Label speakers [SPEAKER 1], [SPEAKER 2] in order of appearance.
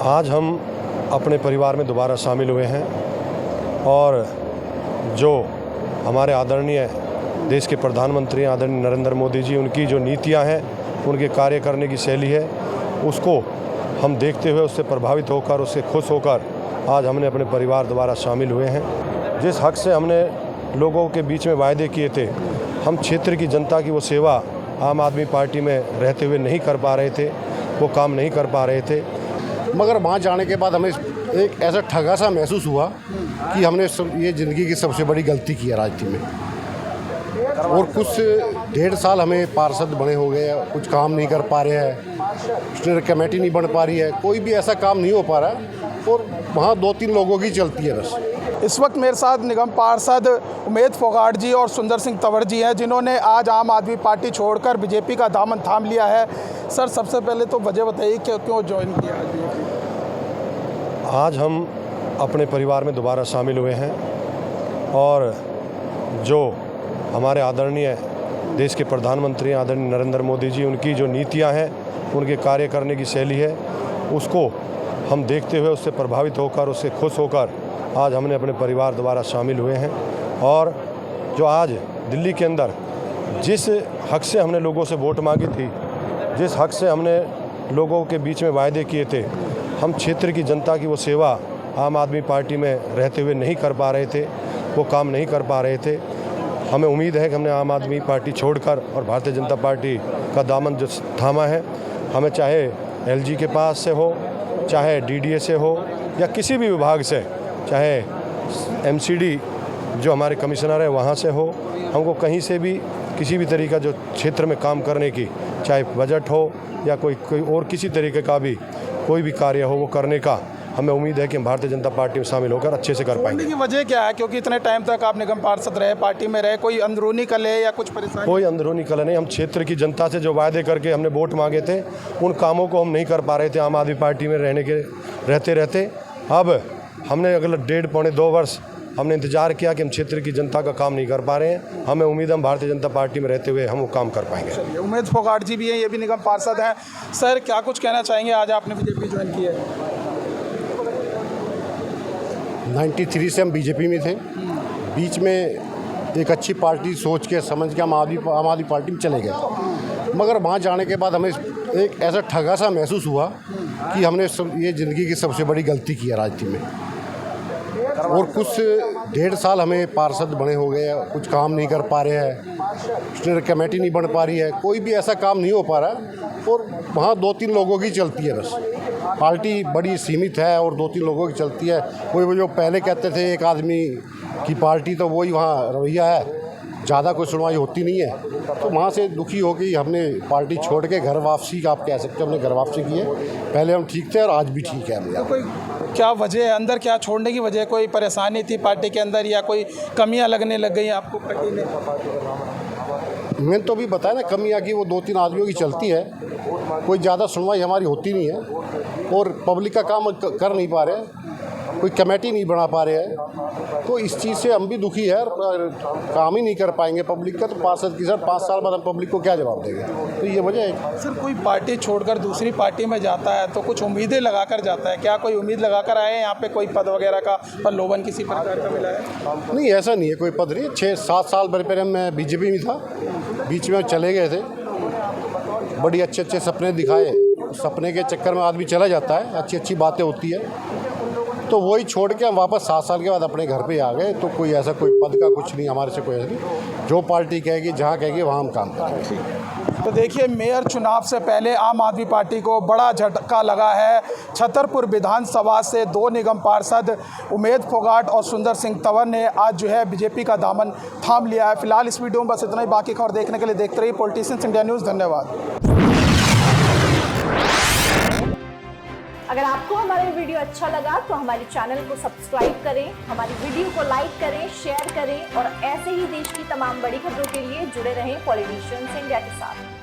[SPEAKER 1] आज हम अपने परिवार में दोबारा शामिल हुए हैं और जो हमारे आदरणीय देश के प्रधानमंत्री आदरणीय नरेंद्र मोदी जी, उनकी जो नीतियां हैं, उनके कार्य करने की शैली है, उसको हम देखते हुए उससे प्रभावित होकर, उससे खुश होकर आज हमने अपने परिवार दोबारा शामिल हुए हैं। जिस हक से हमने लोगों के बीच में वायदे किए थे, हम क्षेत्र की जनता की वो सेवा आम आदमी पार्टी में रहते हुए नहीं कर पा रहे थे, वो काम नहीं कर पा रहे थे।
[SPEAKER 2] मगर वहाँ जाने के बाद हमें एक ऐसा ठगा सा महसूस हुआ कि हमने ये ज़िंदगी की सबसे बड़ी गलती की है राजनीति में। और कुछ 1.5 साल हमें पार्षद बने हो गए, कुछ काम नहीं कर पा रहे हैं, स्टेट कमेटी नहीं बन पा रही है, कोई भी ऐसा काम नहीं हो पा रहा है और वहाँ 2-3 लोगों की चलती है बस।
[SPEAKER 3] इस वक्त मेरे साथ निगम पार्षद उमेद फोगाट जी और सुंदर सिंह तंवर जी हैं, जिन्होंने आज आम आदमी पार्टी छोड़कर बीजेपी का दामन थाम लिया है। सर, सबसे पहले तो वजह बताइए कि क्यों ज्वाइन किया
[SPEAKER 1] आज हम अपने परिवार में दोबारा शामिल हुए हैं और जो हमारे आदरणीय देश के प्रधानमंत्री आदरणीय नरेंद्र मोदी जी, उनकी जो नीतियां हैं, उनके कार्य करने की शैली है, उसको हम देखते हुए उससे प्रभावित होकर, उससे खुश होकर आज हमने अपने परिवार दोबारा शामिल हुए हैं। और जो आज दिल्ली के अंदर जिस हक से हमने लोगों से वोट मांगी थी, जिस हक से हमने लोगों के बीच में वायदे किए थे, हम क्षेत्र की जनता की वो सेवा आम आदमी पार्टी में रहते हुए नहीं कर पा रहे थे, वो काम नहीं कर पा रहे थे। हमें उम्मीद है कि हमने आम आदमी पार्टी छोड़कर और भारतीय जनता पार्टी का दामन जो थामा है, हमें चाहे एलजी के पास से हो, चाहे डीडीए से हो, या किसी भी विभाग से, चाहे एमसीडी जो हमारे कमिश्नर है वहाँ से हो, हमको कहीं से भी किसी भी तरीका जो क्षेत्र में काम करने की, चाहे बजट हो या कोई और किसी तरीके का भी कोई भी कार्य हो, वो करने का हमें उम्मीद है कि हम भारतीय जनता पार्टी में शामिल होकर अच्छे से कर पाएंगे।
[SPEAKER 3] की वजह क्या है? क्योंकि इतने टाइम तक आप निगम पार्षद रहे, पार्टी में रहे, कोई अंदरूनी कलह या कुछ परेशानी?
[SPEAKER 1] कोई अंदरूनी कलह नहीं। हम क्षेत्र की जनता से जो वायदे करके हमने वोट मांगे थे, उन कामों को हम नहीं कर पा रहे थे आम आदमी पार्टी में रहते। अब हमने अगले 1.5-2 वर्ष हमने इंतजार किया कि हम क्षेत्र की जनता का काम नहीं कर पा रहे हैं। हमें उम्मीद है हम भारतीय जनता पार्टी में रहते हुए हम वो काम कर पाएंगे।
[SPEAKER 3] उमेद फोगाट जी भी हैं, ये भी निगम पार्षद हैं। सर, क्या कुछ कहना चाहेंगे? आज आपने बीजेपी ज्वाइन की है।
[SPEAKER 2] 93 से हम बीजेपी में थे, बीच में एक अच्छी पार्टी सोच के समझ के हम आम आदमी पार्टी में चले गए। मगर वहाँ जाने के बाद हमें एक ऐसा ठगा सा महसूस हुआ कि हमने ये ज़िंदगी की सबसे बड़ी गलती की है राजनीति में। और कुछ 1.5 साल हमें पार्षद बने हो गए, कुछ काम नहीं कर पा रहे हैं, स्टेट कमेटी नहीं बन पा रही है, कोई भी ऐसा काम नहीं हो पा रहा है और वहाँ 2-3 लोगों की चलती है बस। पार्टी बड़ी सीमित है और 2-3 लोगों की चलती है। कोई वो जो पहले कहते थे एक आदमी की पार्टी, तो वही वहाँ रवैया है, ज़्यादा कोई सुनवाई होती नहीं है। तो वहाँ से दुखी हो के हमने पार्टी छोड़ के घर वापसी का, आप कह सकते हो, हमने घर वापसी की है। पहले हम ठीक थे और आज भी ठीक है।
[SPEAKER 3] तो कोई क्या वजह है अंदर, क्या छोड़ने की वजह? कोई परेशानी थी पार्टी के अंदर या कोई कमियां लगने लग गई आपको पार्टी में?
[SPEAKER 2] मैंने तो अभी बताया ना, कमियां की वो 2-3 आदमियों की चलती है, कोई ज़्यादा सुनवाई हमारी होती नहीं है और पब्लिक का काम कर नहीं पा रहे, कोई कमेटी नहीं बना पा रहे हैं। तो इस चीज़ से हम भी दुखी है, काम ही नहीं कर पाएंगे पब्लिक का। तो पार्षद की सर 5 साल बाद हम पब्लिक को क्या जवाब देंगे? तो ये वजह है।
[SPEAKER 3] सर, कोई पार्टी छोड़कर दूसरी पार्टी में जाता है तो कुछ उम्मीदें लगाकर जाता है, क्या कोई उम्मीद लगाकर आए हैं यहाँ पे? कोई पद वगैरह का प्रलोभन किसी प्रकार का मिला है?
[SPEAKER 2] नहीं, ऐसा नहीं है, कोई पद नहीं। 6-7 साल पहले मैं बीजेपी में था, बीच में चले गए थे, बड़ी अच्छे सपने दिखाए, सपने के चक्कर में आदमी चला जाता है, अच्छी बातें होती है, तो वही छोड़ के हम वापस 7 साल के बाद अपने घर पे आ गए। तो कोई ऐसा कोई पद का कुछ नहीं हमारे से, कोई ऐसा नहीं। जो पार्टी कहेगी, जहाँ कहेगी, वहाँ हम काम करेंगे।
[SPEAKER 3] तो देखिए, मेयर चुनाव से पहले आम आदमी पार्टी को बड़ा झटका लगा है। छतरपुर विधानसभा से 2 निगम पार्षद उमेद फोगाट और सुंदर सिंह तंवर ने आज जो है बीजेपी का दामन थाम लिया है। फिलहाल इस वीडियो में बस इतना ही। बाकी खबर देखने के लिए देखते रहिए पॉलिटिशियंस इंडिया न्यूज़। धन्यवाद।
[SPEAKER 4] अगर आपको हमारा वीडियो अच्छा लगा तो हमारे चैनल को सब्सक्राइब करें, हमारी वीडियो को लाइक करें, शेयर करें और ऐसे ही देश की तमाम बड़ी खबरों के लिए जुड़े रहें पॉलिटिशियंस इंडिया के साथ।